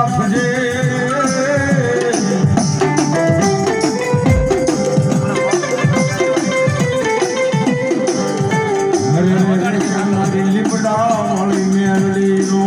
રાખજે લીપડા વાળી મેરડી નો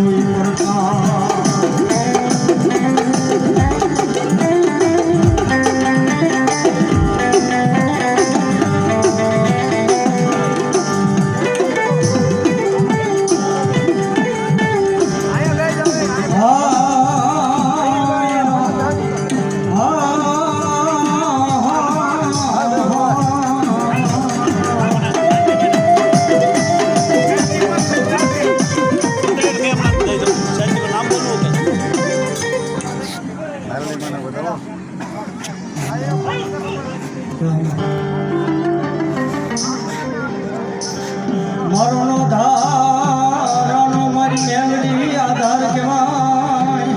મારો ધારાનો મારી મેલડી આધાર કહેવાય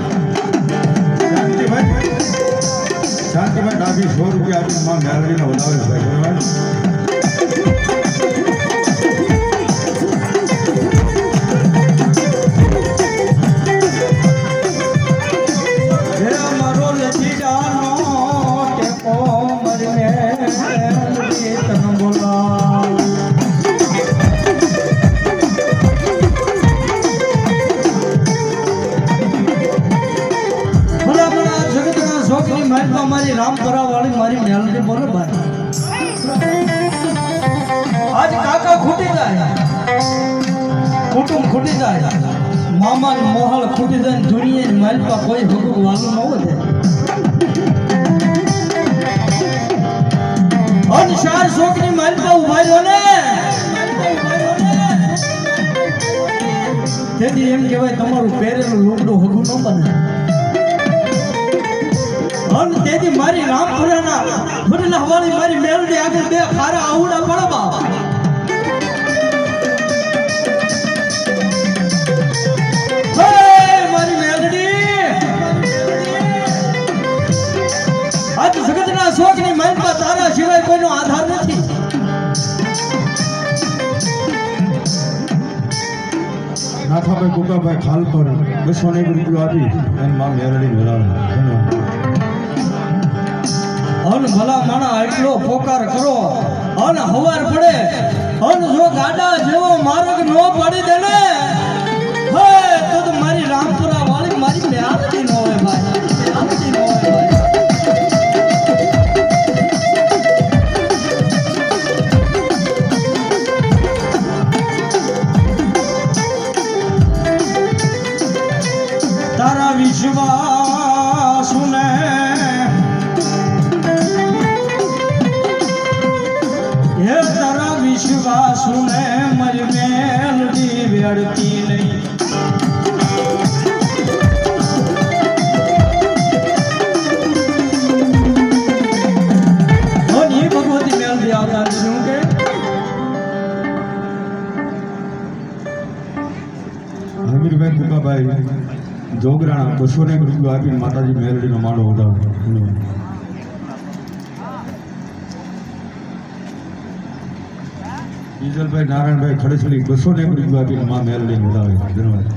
શાંતિભાઈ ડાબી 100 રૂપિયા આપી માં મેલડીને વધાવે છે મારો લચીડાનો ટેકો મારી મેલડી તને બોલા મારી રામપુરા વાળી મારી મેલડી બોલો ભાઈ આજ કાકા ખૂટી જાય કુટુંબ ખૂટી જાય મામા મોહલ ખૂટી જાય દુનિયા માલપા કોઈ ભગું વાલું ન વધે અનસાર શોકની માલપા ઉભા રહ્યો ને તેથી એમ કહેવાય તમારું પહેરેલું લુગડું હગું ન બને અને તેથી મારી રામપુરાના ભરલા વાળી મારી મેલડી આગળ બે ખારા આવડા પડવા હે મારી મેલડી આજ જગતના શોકની માલપા તારા સિવાય કોઈનો આધાર નથી નાથાભાઈ ગુગાભાઈ ખાલ પર 200 રૂપિયા આપી અને માં મેલડી બોલાવે અન ભલા માણા એટલો પોકાર કરો અન હવાર પડે અન જો ગાડા જેવો માર્ગ નો પડી દે ને હે તો મારી રામપુરા વાળી મારી મેલડી નો હોય ભાઈ મેલડી નો હોય ભાઈ તારા વિશ્વાસ ને તારા વિશ્વાસ ને મારી મેલડી વેડતી નહીં ભગવતી મેલડી આવતા શું કે હમીરભાઈ ગુગાભાઈ જોગરાણા 200 રૂપિયા આપીને માતાજી મેલડીનો માળો ઉડાવે ઈજલભાઈ નારાયણભાઈ ખડેસલી 200 રૂપિયા આપીને માં મેલડીને ઉડાવે ધન્યવાદ